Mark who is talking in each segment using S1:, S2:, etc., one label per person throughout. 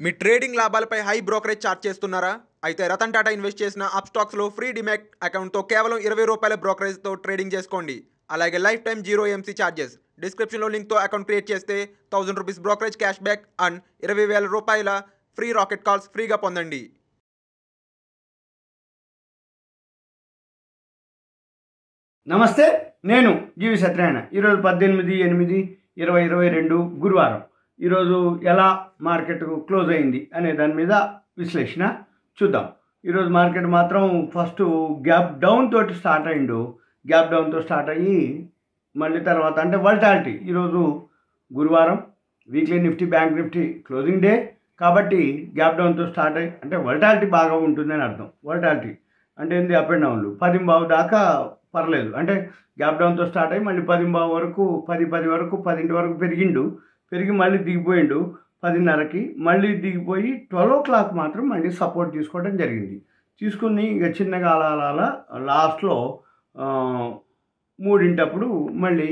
S1: మీ trading లాభాలపై high brokerage charge చేస్తున్నారా? అయితే రతన్ టాటా ఇన్వెస్ట్ చేసిన అప్స్టాక్స్లో ఫ్రీ డిమాట్ అకౌంట్తో కేవలం ₹20 బ్రోకరేజ్తో ట్రేడింగ్ చేసుకోండి. అలాగే life time zero MC charges. డిస్క్రిప్షన్లో లింక్తో అకౌంట్ క్రియేట్ చేస్తే ₹1000 brokerage cash back and ₹20,000 free rocket calls ఫ్రీగా పొందండి.
S2: నమస్తే, నేను జీవి సత్యనారాయణ. ఈరోజు 18/8/2022 గురువారం. ఈరోజు ఎలా మార్కెట్ క్లోజ్ అయింది అనే దాని మీద విశ్లేషణ చూద్దాం. ఈరోజు మార్కెట్ మాత్రం ఫస్ట్ గ్యాప్ డౌన్ తోటి స్టార్ట్ అయ్యిండు. గ్యాప్ డౌన్తో స్టార్ట్ అయ్యి మళ్ళీ తర్వాత అంటే వోల్టాలిటీ. ఈరోజు గురువారం, weekly Nifty bank Nifty closing day కాబట్టి గ్యాప్ డౌన్తో స్టార్ట్ అయ్యి అంటే వోల్టాలిటీ బాగా ఉంటుందని అర్థం. వోల్టాలిటీ అంటే ఏంది? అప్ అండ్ డౌన్లు 10 దాకా పర్లేదు. అంటే గ్యాప్ డౌన్తో స్టార్ట్ అయ్యి మళ్ళీ 10 వరకు 10 వరకు 10 వరకు పెరిగి మళ్ళీ దిగిపోయిండు. 10:30కి మళ్ళీ దిగిపోయి 12 o'clock మాత్రం మళ్ళీ సపోర్ట్ తీసుకోవడం జరిగింది. తీసుకుని ఇక చిన్నగా అలా లాస్ట్లో 3 మళ్ళీ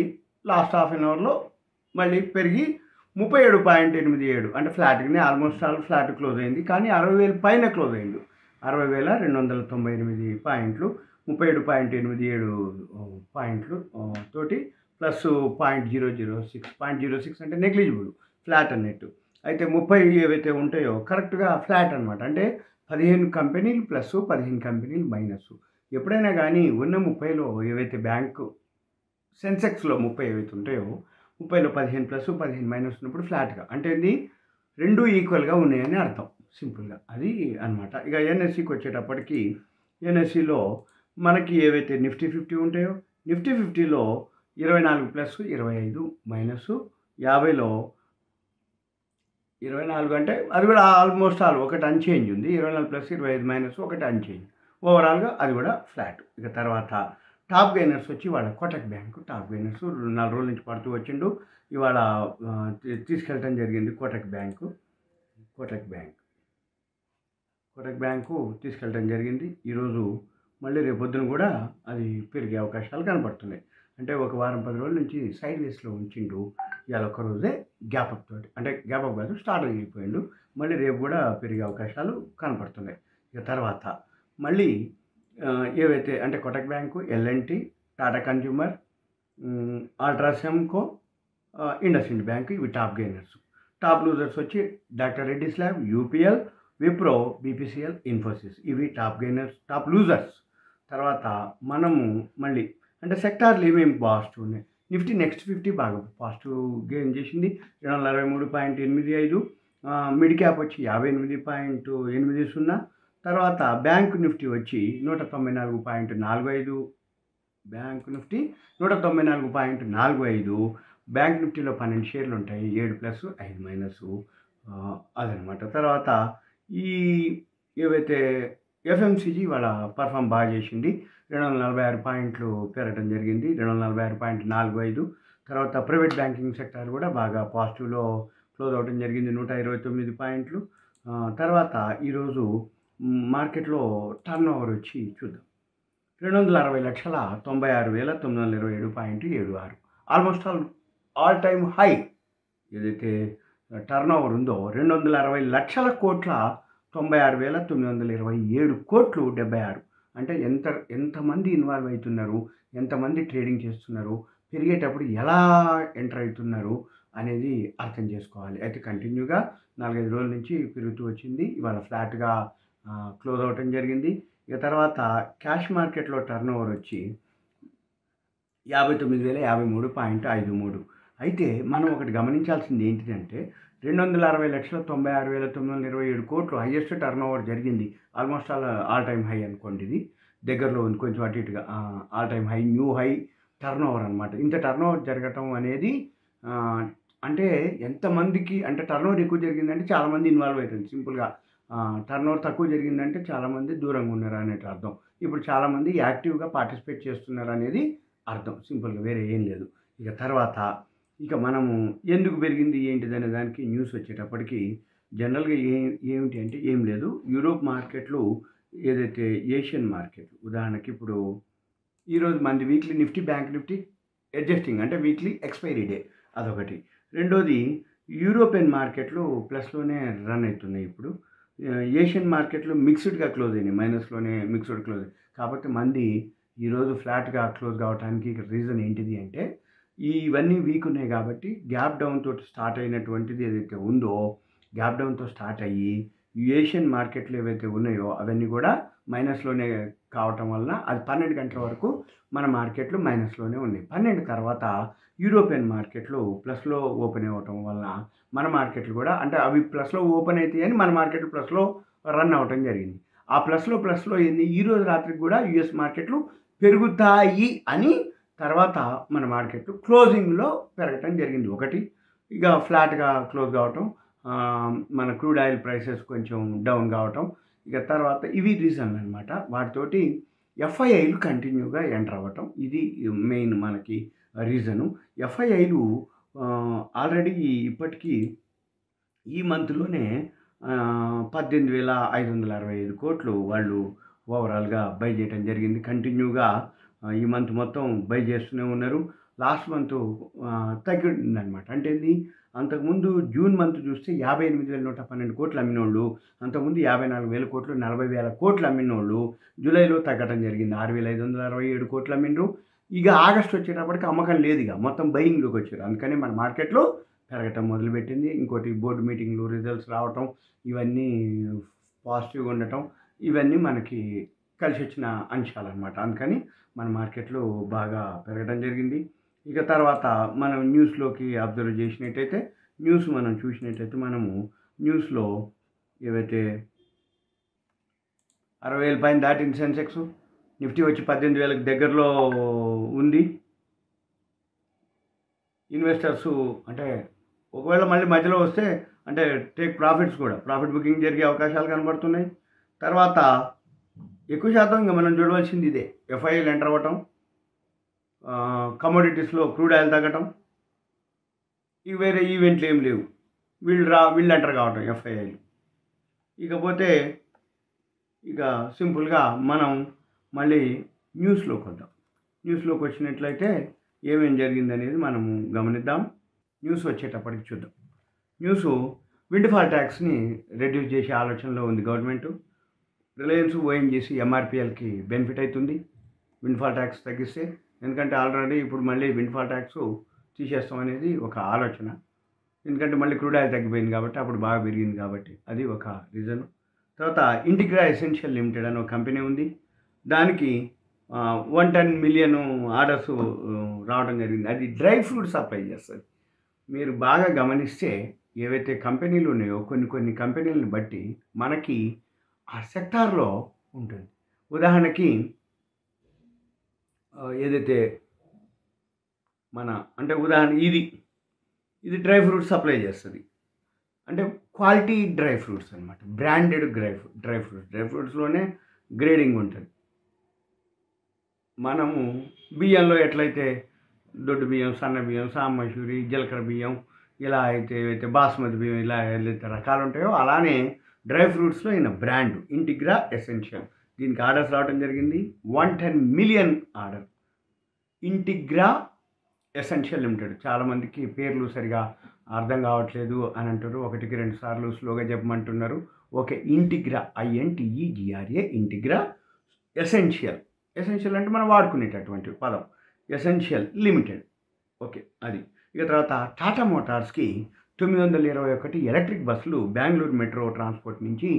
S2: లాస్ట్ హాఫ్ అన్ అవర్లో మళ్ళీ పెరిగి 37.87 అంటే ఫ్లాట్గానే ఆల్మోస్ట్ ఆల్ ఫ్లాట్ క్లోజ్ అయింది. కానీ 60,000 పైన క్లోజ్ అయింది. 60,298 పాయింట్లు, 37.87 పాయింట్లు తోటి ప్లస్ 0.06 అంటే నెగ్లిజిబుల్ ఫ్లాట్ అన్నట్టు. అయితే 30 ఏవైతే ఉంటాయో కరెక్ట్గా ఫ్లాట్ అనమాట. అంటే 15 కంపెనీలు ప్లస్ 15 కంపెనీలు మైనస్. ఎప్పుడైనా కానీ ఉన్న 30లో ఏవైతే బ్యాంకు సెన్సెక్స్లో 30 ఏవైతే ఉంటాయో 30లో 15 ప్లస్ 15 మైనస్ ఉన్నప్పుడు ఫ్లాట్గా అంటే ఇది రెండు ఈక్వల్గా ఉన్నాయని అర్థం సింపుల్గా. అది అనమాట. ఇక ఎన్ఎస్సికి వచ్చేటప్పటికి ఎన్ఎస్సిలో మనకి ఏవైతే నిఫ్టీ 50 ఉంటాయో నిఫ్టీ 50లో 24 ప్లస్ 25 మైనస్ 50లో 24 అంటే అది కూడా ఆల్మోస్ట్ ఆల్ ఒకటి అన్చేంజ్ ఉంది. 24 ప్లస్ 25 మైనస్ ఒకటి అన్చేంజ్. ఓవరాల్గా అది కూడా ఫ్లాట్. ఇక తర్వాత టాప్ గైనర్స్ వచ్చి ఇవాళ కోటక్ బ్యాంకు. టాప్ గైనర్స్ 4 రోజుల నుంచి పడుతూ వచ్చిండు. ఇవాళ తీసుకెళ్ళటం జరిగింది కోటక్ బ్యాంకు తీసుకెళ్ళటం జరిగింది. ఈరోజు మళ్ళీ రేపొద్దున కూడా అది పెరిగే అవకాశాలు కనపడుతున్నాయి. అంటే ఒక వారం 10 రోజుల నుంచి సైడ్ వేస్లో ఉంచిండు. ఇవాళ ఒక్కరోజే గ్యాప్ అప్ తోటి అంటే గ్యాప్ అప్ కాదు స్టార్ట్ అయిపోయిండు. మళ్ళీ రేపు కూడా పెరిగే అవకాశాలు కనపడుతున్నాయి. ఇక తర్వాత మళ్ళీ ఏవైతే అంటే Kotak bank, L and T, Tata consumer, అల్ట్రాసెమ్కో, ఇండస్ఇండ్ బ్యాంకు ఇవి టాప్ గెయినర్స్. టాప్ లూజర్స్ వచ్చి doctor Reddy's lab, UPL, Wipro, BPCL, Infosys ఇవి టాప్ గెయినర్స్, టాప్ లూజర్స్. తర్వాత మనము మళ్ళీ అంటే సెక్టార్లు ఏమేమి పాజిటివ్ ఉన్నాయి. నిఫ్టీ నెక్స్ట్ 50 బాగా పాజిటివ్ గెయిన్ చేసింది 263.85. మిడ్ క్యాప్ వచ్చి 58.80. తర్వాత బ్యాంక్ నిఫ్టీ వచ్చి 194.45. Bank Nifty 194.45. బ్యాంక్ నిఫ్టీలో 12 షేర్లు ఉంటాయి. 7 ప్లస్ 5 మైనస్ అదనమాట. తర్వాత ఈ ఏవైతే ఎఫ్ఎంసీజీ వాళ్ళ పర్ఫామ్ బాగా చేసింది. 246 పాయింట్లు పెరగడం జరిగింది. 246.45. తర్వాత ప్రైవేట్ బ్యాంకింగ్ సెక్టార్ కూడా బాగా పాజిటివ్లో క్లోజ్ అవ్వడం జరిగింది. 129 పాయింట్లు. తర్వాత ఈరోజు మార్కెట్లో టర్న్ ఓవర్ వచ్చి చూద్దాం. 260,96,927.76 ఆల్మోస్ట్ ఆల్ టైమ్ హై. ఏదైతే టర్న్ ఓవర్ ఉందో 260 లక్షల కోట్ల 96,927 కోట్లు 76. అంటే ఎంతమంది ఇన్వాల్వ్ అవుతున్నారు, ఎంతమంది ట్రేడింగ్ చేస్తున్నారు, పెరిగేటప్పుడు ఎలా ఎంటర్ అవుతున్నారు అనేది అర్థం చేసుకోవాలి. అయితే కంటిన్యూగా 4-5 రోజుల నుంచి పెరుగుతూ వచ్చింది. ఇవాళ ఫ్లాట్గా క్లోజ్ అవ్వటం జరిగింది. ఇక తర్వాత క్యాష్ మార్కెట్లో టర్న్ ఓవర్ వచ్చి 59,053.53. అయితే మనం ఒకటి గమనించాల్సింది ఏంటిదంటే 260,96,927 కోట్లు హైయెస్ట్ టర్న్ ఓవర్ జరిగింది. ఆల్మోస్ట్ ఆల్ టైమ్ హై అనుకోండి. ఇది దగ్గరలో ఉంది కొంచెం అటు ఇటుగా all time high, new high turn over అనమాట. ఇంత టర్న్ ఓవర్ జరగటం అనేది అంటే ఎంతమందికి అంటే టర్న్ ఓవర్ ఎక్కువ జరిగిందంటే చాలామంది ఇన్వాల్వ్ అవుతుంది. సింపుల్గా టర్న్ ఓవర్ తక్కువ జరిగిందంటే చాలామంది దూరంగా ఉన్నారు అనేది అర్థం. ఇప్పుడు చాలామంది యాక్టివ్గా పార్టిసిపేట్ చేస్తున్నారు అనేది అర్థం. సింపుల్గా వేరే ఏం లేదు. ఇక తర్వాత మనము ఎందుకు పెరిగింది ఏంటిదనే దానికి న్యూస్ వచ్చేటప్పటికి జనరల్గా ఏమిటి అంటే ఏం లేదు. యూరోప్ మార్కెట్లు ఏదైతే ఏషియన్ మార్కెట్ ఉదాహరణకి ఇప్పుడు ఈరోజు మంది weekly Nifty bank Nifty adjusting అంటే వీక్లీ ఎక్స్పైరీ డే అదొకటి. రెండోది యూరోపియన్ మార్కెట్లు ప్లస్లోనే రన్ అవుతున్నాయి ఇప్పుడు. ఏషియన్ మార్కెట్లు మిక్స్డ్గా క్లోజ్ అయినాయి, మైనస్లోనే మిక్స్డ్ క్లోజ్. కాబట్టి మంది ఈరోజు ఫ్లాట్గా క్లోజ్ కావడానికి రీజన్ ఏంటిది అంటే ఇవన్నీ వీక్ ఉన్నాయి కాబట్టి గ్యాప్ డౌన్ తోటి స్టార్ట్ అయినటువంటిది ఏదైతే ఉందో గ్యాప్ డౌన్తో స్టార్ట్ అయ్యి ఏషియన్ మార్కెట్లు ఏవైతే ఉన్నాయో అవన్నీ కూడా మైనస్లోనే కావటం వలన అది 12 గంటల వరకు మన మార్కెట్లు మైనస్లోనే ఉన్నాయి. 12 తర్వాత యూరోపియన్ మార్కెట్లు ప్లస్లో ఓపెన్ అవ్వటం వలన మన మార్కెట్లు కూడా అంటే అవి ప్లస్లో ఓపెన్ అవుతాయి అని మన మార్కెట్లు ప్లస్లో రన్ అవ్వటం జరిగింది. ఆ ప్లస్లో ఏంది, ఈరోజు రాత్రికి కూడా యుఎస్ మార్కెట్లు పెరుగుతాయి అని తర్వాత మన మార్కెట్లు క్లోజింగ్లో పెరగటం జరిగింది. ఒకటి ఇక ఫ్లాట్గా క్లోజ్ కావటం, మన క్రూడ్ ఆయిల్ ప్రైసెస్ కొంచెం డౌన్ కావటం, ఇక తర్వాత ఇవి రీజన్లు అనమాట. వాటితోటి ఎఫ్ఐఐలు కంటిన్యూగా ఎంటర్ అవ్వటం ఇది మెయిన్ మనకి రీజను. ఎఫ్ఐఐలు ఆల్రెడీ ఇప్పటికీ ఈ మంత్లోనే 18,565 కోట్లు వాళ్ళు ఓవరాల్గా బై చేయడం జరిగింది. కంటిన్యూగా ఈ మంత్ మొత్తం బై చేస్తూనే ఉన్నారు. లాస్ట్ మంత్ తగ్గిందనమాట. అంటే ఏంది, అంతకుముందు జూన్ మంత్ చూస్తే 58,112 కోట్లు అమ్మినోళ్ళు, అంతకుముందు 54,000 కోట్లు 40,000 కోట్లు అమ్మినోళ్ళు జూలైలో తగ్గడం జరిగింది. 6,567 కోట్లు అమ్మిండ్రు. ఇక ఆగస్ట్ వచ్చేటప్పటికి అమ్మకం లేదు, ఇక మొత్తం బయింగ్లోకి వచ్చారు. అందుకని మన మార్కెట్లో పెరగటం మొదలుపెట్టింది. ఇంకోటి బోర్డు మీటింగ్లు రిజల్ట్స్ రావటం, ఇవన్నీ పాజిటివ్గా ఉండటం, ఇవన్నీ మనకి కలిసి వచ్చిన అంశాలన్నమాట. అందుకని మన మార్కెట్లు బాగా పెరగడం జరిగింది. ఇక తర్వాత మనం న్యూస్లోకి అబ్జర్వ్ చేసినట్టయితే మనం చూసినట్టయితే మనము న్యూస్లో ఏవైతే 60,000 పైన దాటింది సెన్సెక్స్, నిఫ్టీ వచ్చి 18,000కి దగ్గరలో ఉంది. ఇన్వెస్టర్స్ అంటే ఒకవేళ మళ్ళీ మధ్యలో వస్తే అంటే టేక్ ప్రాఫిట్స్ కూడా ప్రాఫిట్ బుకింగ్ జరిగే అవకాశాలు కనబడుతున్నాయి. తర్వాత ఎక్కువ శాతం ఇంకా మనం చూడవలసింది ఇదే, ఎఫ్ఐఐలు ఎంటర్ అవ్వటం, కమోడిటీస్లో క్రూడ్ ఆయిల్ తగ్గటం, ఇవి వేరే ఈవెంట్లు ఏం లేవు. వీళ్ళు ఎంటర్ కావటం ఎఫ్ఐఐలు. ఇకపోతే ఇక సింపుల్గా మనం మళ్ళీ న్యూస్లోకి వద్దాం. న్యూస్లోకి వచ్చినట్లయితే ఏమేం జరిగిందనేది మనము గమనిద్దాం. న్యూస్ వచ్చేటప్పటికి చూద్దాం. న్యూస్ విండ్ఫాల్ ట్యాక్స్ని రెడ్యూస్ చేసే ఆలోచనలో ఉంది గవర్నమెంట్. రిలయన్స్ ఓఎన్జీసీ ఎంఆర్పిఎల్కి బెనిఫిట్ అవుతుంది విండ్ఫాల్ ట్యాక్స్ తగ్గిస్తే. ఎందుకంటే ఆల్రెడీ ఇప్పుడు మళ్ళీ విండ్ఫాల్ ట్యాక్స్ తీసేస్తాం అనేది ఒక ఆలోచన. ఎందుకంటే మళ్ళీ క్రూడ్ ఆయిల్ తగ్గిపోయింది కాబట్టి, అప్పుడు బాగా పెరిగింది కాబట్టి, అది ఒక రీజన్. తర్వాత ఇంటిగ్రా ఎసెన్షియల్ లిమిటెడ్ అని ఒక కంపెనీ ఉంది. దానికి 110 మిలియన్ ఆర్డర్స్ రావడం జరిగింది. అది డ్రై ఫ్రూట్ సప్లై చేస్తుంది. మీరు బాగా గమనిస్తే ఏవైతే కంపెనీలు ఉన్నాయో కొన్ని కంపెనీలను బట్టి మనకి ఆ సెక్టార్లో ఉంటుంది. ఉదాహరణకి ఏదైతే మన అంటే ఉదాహరణ ఇది డ్రై ఫ్రూట్స్ సప్లై చేస్తుంది. అంటే క్వాలిటీ డ్రై ఫ్రూట్స్ అనమాట, బ్రాండెడ్ డ్రై ఫ్రూట్స్లోనే గ్రేడింగ్ ఉంటుంది. మనము బియ్యంలో ఎట్లయితే దొడ్డు బియ్యం, సన్న బియ్యం, సామసూరి, జీలకర్ర బియ్యం, ఇలా అయితే బాస్మతి బియ్యం, ఇలా ఏదైతే రకాలు ఉంటాయో అలానే డ్రై ఫ్రూట్స్లో ఈయన బ్రాండ్ ఇంటిగ్రా ఎసెన్షియల్. దీనికి ఆర్డర్స్ రావడం జరిగింది. 110 మిలియన్ ఆర్డర్ ఇంటిగ్రా ఎసెన్షియల్ లిమిటెడ్. చాలామందికి పేర్లు సరిగా అర్థం కావట్లేదు అని అంటారు, 1-2 సార్లు స్లోగా చెప్పమంటున్నారు. ఓకే, ఇంటిగ్రా INTEGRA ఇంటిగ్రా ఎసెన్షియల్ అంటే మనం వాడుకునేటటువంటి పదం, ఎసెన్షియల్ లిమిటెడ్. ఓకే, అది. ఇక తర్వాత టాటా మోటార్స్కి 921 ఎలక్ట్రిక్ బస్సులు బెంగళూరు మెట్రో ట్రాన్స్పోర్ట్ నుంచి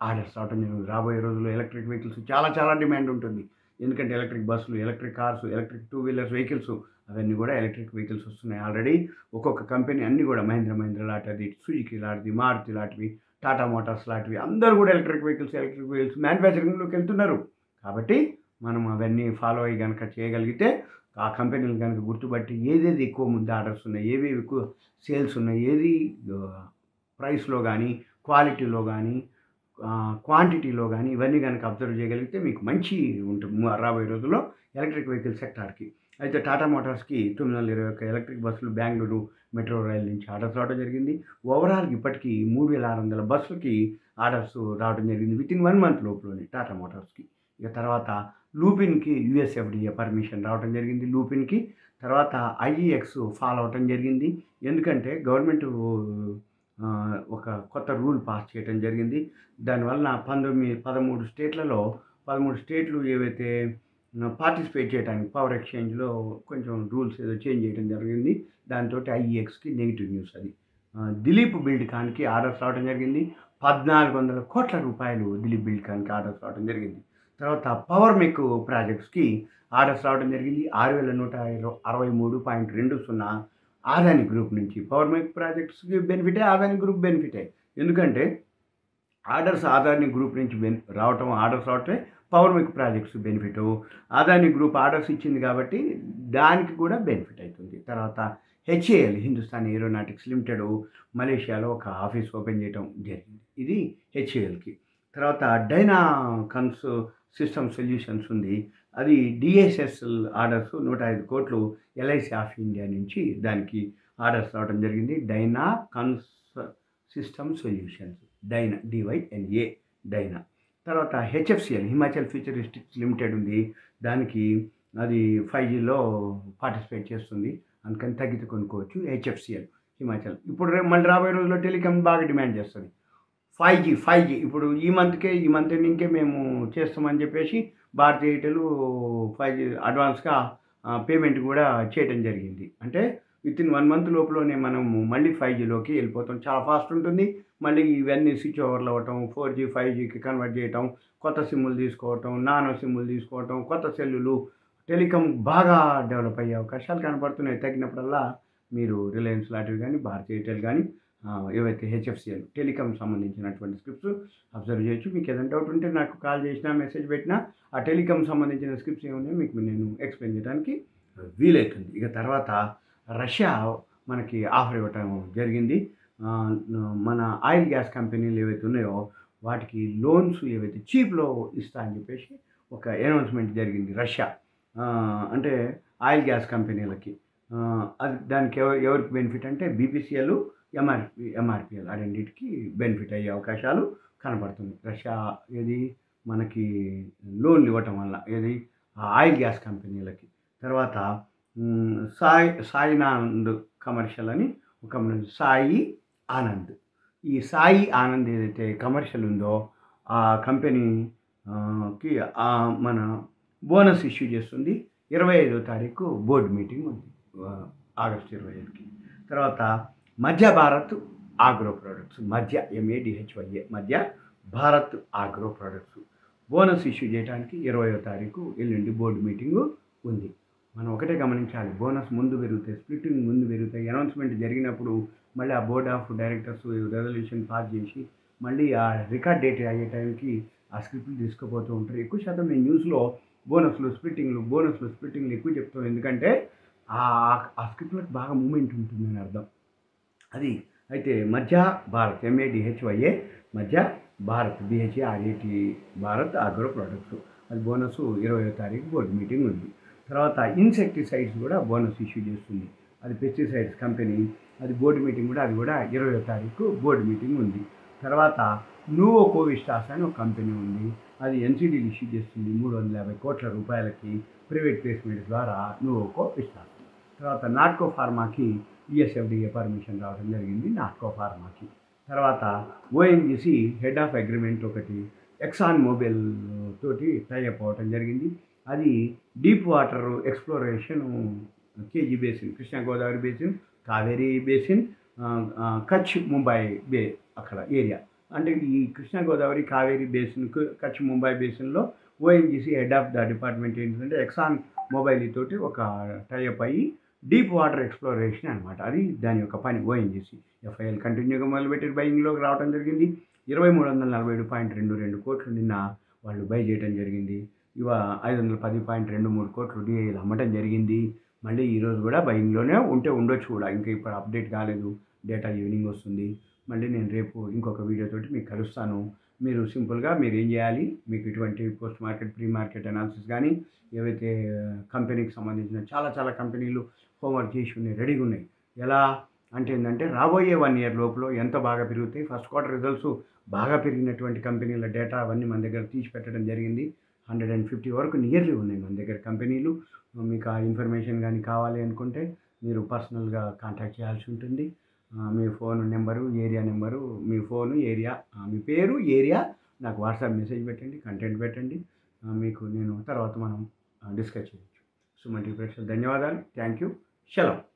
S2: ఆర్డర్స్ రావడం జరిగింది. రాబోయే రోజుల్లో ఎలక్ట్రిక్ వెహికల్స్ చాలా డిమాండ్ ఉంటుంది. ఎందుకంటే ఎలక్ట్రిక్ బస్సులు, electric cars, electric 2 wheelers vehicles అవన్నీ కూడా ఎలక్ట్రిక్ వెహికల్స్ వస్తున్నాయి. ఆల్రెడీ ఒక్కొక్క కంపెనీ అన్నీ కూడా మహీంద్రా లాంటిది, సుజుకి లాంటిది, మారుతి లాంటివి, టాటా మోటార్స్ లాంటివి అందరూ కూడా ఎలక్ట్రిక్ వెహికల్స్ మ్యానుఫ్యాక్చరింగ్లోకి వెళ్తున్నారు. కాబట్టి మనం అవన్నీ ఫాలో అయ్యి కనుక చేయగలిగితే, ఆ కంపెనీలు కనుక గుర్తుపట్టి ఏదేది ఎక్కువ ముందు ఆర్డర్స్ ఉన్నాయి, ఏవి ఎక్కువ సేల్స్ ఉన్నాయి, ఏది ప్రైస్లో కానీ, క్వాలిటీలో కానీ, క్వాంటిటీలో కానీ, ఇవన్నీ కనుక అబ్జర్వ్ చేయగలిగితే మీకు మంచి ఉంటుంది రాబోయే రోజుల్లో ఎలక్ట్రిక్ వెహికల్ సెక్టార్కి. అయితే టాటా మోటార్స్కి 921 ఎలక్ట్రిక్ బస్సులు బెంగళూరు మెట్రో రైల్ నుంచి ఆర్డర్స్ రావడం జరిగింది. ఓవరాల్గా ఇప్పటికీ 3,600 బస్సులకి ఆర్డర్స్ రావడం జరిగింది వితిన్ 1 మంత్ లోపలనే టాటా మోటార్స్కి. ఇక తర్వాత లూపిన్కి యుఎస్ఎఫ్డిఏ పర్మిషన్ రావడం జరిగింది లూపిన్కి. తర్వాత ఐఈఎక్స్ ఫాలో అవటం జరిగింది. ఎందుకంటే గవర్నమెంట్ ఒక కొత్త రూల్ పాస్ చేయడం జరిగింది. దానివలన 13 స్టేట్లలో 13 స్టేట్లు ఏవైతే పార్టిసిపేట్ చేయడానికి పవర్ ఎక్స్చేంజ్లో కొంచెం రూల్స్ ఏదో చేంజ్ చేయడం జరిగింది. దాంతో ఐఈఎక్స్కి నెగిటివ్ న్యూస్ అది. దిలీప్ బిల్డ్కాన్కి ఆర్డర్స్ రావడం జరిగింది. 1400 కోట్ల రూపాయలు దిలీప్ బిల్డ్కాన్కి ఆర్డర్స్ రావడం జరిగింది. తర్వాత పవర్ మెక్ ప్రాజెక్ట్స్కి ఆర్డర్స్ రావడం జరిగింది. 6163.20 ఆదాని గ్రూప్ నుంచి. పవర్ మెక్ ప్రాజెక్ట్స్కి బెనిఫిటే, ఆదాని గ్రూప్ బెనిఫిటే. ఎందుకంటే ఆర్డర్స్ ఆదాని గ్రూప్ నుంచి ఆర్డర్స్ రావటమే power mech projects benefit. Adani group orders ఇచ్చింది కాబట్టి దానికి కూడా బెనిఫిట్ అవుతుంది. తర్వాత హెచ్ఏఎల్ హిందుస్థాన్ ఏరోనాటిక్స్ లిమిటెడ్ మలేషియాలో ఒక ఆఫీస్ ఓపెన్ చేయడం జరిగింది. ఇది హెచ్ఏఎల్కి. తర్వాత డైనా సిస్టమ్ సొల్యూషన్స్ ఉంది. అది డిఎస్ఎస్ఎల్ ఆర్డర్స్ 105 కోట్లు ఎల్ఐసి ఆఫ్ ఇండియా నుంచి దానికి ఆర్డర్స్ రావడం జరిగింది. డైనా సిస్టమ్ సొల్యూషన్స్, డైనా DYNA డైనా. తర్వాత హెచ్ఎఫ్సిఎల్ హిమాచల్ ఫ్యూచరిస్టిక్స్ లిమిటెడ్ ఉంది. దానికి అది 5Gలో పార్టిసిపేట్ చేస్తుంది, అందుకని తగ్గితే కొనుక్కోవచ్చు. హెచ్ఎఫ్సిఎల్ హిమాచల్. ఇప్పుడు మళ్ళీ రాబోయే రోజుల్లో టెలికాం బాగా డిమాండ్ చేస్తుంది. 5G ఇప్పుడు ఈ మంత్ ఎండింగ్కే మేము చేస్తామని చెప్పేసి భారతీయ ఎయిర్టెల్ 5G అడ్వాన్స్గా పేమెంట్ కూడా చేయడం జరిగింది. అంటే వితిన్ 1 మంత్ లోపలనే మనము మళ్ళీ 5Gలోకి వెళ్ళిపోతాం. చాలా ఫాస్ట్ ఉంటుంది. మళ్ళీ ఇవన్నీ స్విచ్ ఓవర్లు అవ్వటం, 4G 5Gకి కన్వర్ట్ చేయటం, కొత్త సిమ్ములు తీసుకోవటం, నానో సిమ్ములు తీసుకోవటం, కొత్త సెల్లులు, టెలికాం బాగా డెవలప్ అయ్యే అవకాశాలు కనపడుతున్నాయి. తగినప్పుడల్లా మీరు రిలయన్స్ లాంటివి కానీ, భారతీయ ఎయిర్టెల్ కానీ, ఏవైతే హెచ్ఎఫ్సిఎల్ టెలికాం సంబంధించినటువంటి స్క్రిప్ట్స్ అబ్జర్వ్ చేయొచ్చు. మీకు ఏదైనా డౌట్ ఉంటే నాకు కాల్ చేసినా, మెసేజ్ పెట్టినా ఆ టెలికాం సంబంధించిన స్క్రిప్ట్స్ ఏమున్నాయో మీకు నేను ఎక్స్ప్లెయిన్ చేయడానికి వీలవుతుంది. ఇక తర్వాత రష్యా మనకి ఆఫర్ ఇవ్వటం జరిగింది. మన ఆయిల్ గ్యాస్ కంపెనీలు ఏవైతే ఉన్నాయో వాటికి లోన్స్ ఏవైతే చీప్లో ఇస్తా అని చెప్పేసి ఒక అనౌన్స్మెంట్ జరిగింది రష్యా. అంటే ఆయిల్ గ్యాస్ కంపెనీలకి. అది దానికి ఎవరికి బెనిఫిట్ అంటే బీపీసీఎల్, ఎంఆర్పిఎల్ ఆ రెండింటికి బెనిఫిట్ అయ్యే అవకాశాలు కనబడుతుంది. రష్యా ఏది మనకి లోన్లు ఇవ్వటం వల్ల ఏది ఆయిల్ గ్యాస్ కంపెనీలకి. తర్వాత సాయినాంద్ కమర్షియల్ అని ఒక సాయి ఆనంద్. ఈ సాయి ఆనంద్ ఏదైతే కమర్షియల్ ఉందో ఆ కంపెనీకి మన బోనస్ ఇష్యూ చేస్తుంది. 25వ తారీఖు బోర్డు మీటింగ్ ఉంది, ఆగస్టు 25కి. తర్వాత మధ్య భారత్ ఆగ్రో ప్రొడక్ట్స్, మధ్య MADHYA మధ్య Bharat agro products bonus issue చేయడానికి 20వ తారీఖు ఎల్లుండి బోర్డు మీటింగు ఉంది. మనం ఒకటే గమనించాలి, బోనస్ ముందు పెరుగుతాయి, స్ప్లిట్టింగ్ ముందు పెరుగుతాయి. అనౌన్స్మెంట్ జరిగినప్పుడు మళ్ళీ ఆ board of directors resolution pass చేసి మళ్ళీ ఆ రికార్డ్ డేట్ అయ్యే టైంకి ఆ స్క్రిప్ట్లు తీసుకుపోతూ ఉంటారు. ఎక్కువ శాతం నేను న్యూస్లో బోనస్లు స్ప్లిట్టింగ్లు ఎక్కువ చెప్తాం. ఎందుకంటే ఆ స్క్రిప్ట్లకు బాగా మూమెంట్ ఉంటుందని అర్థం. అది అయితే మధ్య భారత్ MADHYA మధ్య Bharat BHARAT Bharat agro products అది బోనస్ 20వ తారీఖు బోర్డు మీటింగ్ ఉంది. తర్వాత ఇన్సెక్టిసైడ్స్ కూడా బోనస్ ఇష్యూ చేస్తుంది. అది పెస్టిసైడ్స్ కంపెనీ, అది బోర్డు మీటింగ్ కూడా 20వ తారీఖు బోర్డు మీటింగ్ ఉంది. తర్వాత కోవిస్టాస్ అని ఒక కంపెనీ ఉంది, అది NCDలు ఇష్యూ చేస్తుంది 350 కోట్ల రూపాయలకి ప్రైవేట్ ప్లేస్మెంట్ ద్వారా కోవిస్టాస్. తర్వాత నాట్కో ఫార్మాకి USFDA పర్మిషన్ రావడం జరిగింది నాట్కో ఫార్మాకి. తర్వాత ONGC హెడ్ ఆఫ్ అగ్రిమెంట్ ఒకటి ఎక్సాన్ మొబైల్ తోటి టైఅప్ అవ్వటం జరిగింది. అది deep water exploration KG basin, Krishna Godavari basin, Kaveri basin, Kutch Mumbai అక్కడ ఏరియా. అంటే ఈ కృష్ణా గోదావరి కావేరీ బేసిన్, కచ్ ముంబై బేసిన్లో ONGC head of the department ఏంటంటే ఎక్సాన్ మొబైల్ తోటి ఒక టైఅప్ అయ్యి డీప్ వాటర్ ఎక్స్ప్లోరేషన్ అనమాట. అది దాని యొక్క పని. ONGC FIL కంటిన్యూగా మొదలుపెట్టి బయింగ్లోకి రావడం జరిగింది. 2347.22 కోట్లు నిన్న వాళ్ళు బై చేయడం జరిగింది. 510.23 కోట్లు DIలు అమ్మటం జరిగింది. మళ్ళీ ఈరోజు కూడా బయింగ్లోనే ఉండొచ్చు కూడా, ఇంకా ఇప్పుడు అప్డేట్ కాలేదు, డేటా ఈవినింగ్ వస్తుంది. మళ్ళీ నేను రేపు ఇంకొక వీడియోతోటి మీకు కలుస్తాను. మీరు సింపుల్గా మీరు ఏం చేయాలి, మీకు ఇటువంటి post market, pre market analysis కానీ ఏవైతే కంపెనీకి సంబంధించిన చాలా కంపెనీలు హోంవర్క్ చేసి ఉన్నాయి, రెడీగా ఉన్నాయి. ఎలా అంటే ఏంటంటే రాబోయే 1 ఇయర్ లోపల ఎంత బాగా పెరుగుతాయి, ఫస్ట్ క్వార్టర్ రిజల్ట్స్ బాగా పెరిగినటువంటి కంపెనీల డేటా అవన్నీ మన దగ్గర తీసి పెట్టడం జరిగింది. 150 వరకు నియర్లీ ఉన్నాయి మన దగ్గర కంపెనీలు. మీకు ఆ ఇన్ఫర్మేషన్ కానీ కావాలి అనుకుంటే మీరు పర్సనల్గా కాంటాక్ట్ చేయాల్సి ఉంటుంది. మీ ఫోన్ నెంబరు, ఏరియా నెంబరు, మీ ఫోను, ఏరియా, మీ పేరు, ఏరియా నాకు వాట్సాప్ మెసేజ్ పెట్టండి, కంటెంట్ పెట్టండి. మీకు నేను తర్వాత మనం డిస్కస్ చేయొచ్చు. సుమన్ టీవీ ప్రేక్షకులకు ధన్యవాదాలు. Thank you. సెలవు.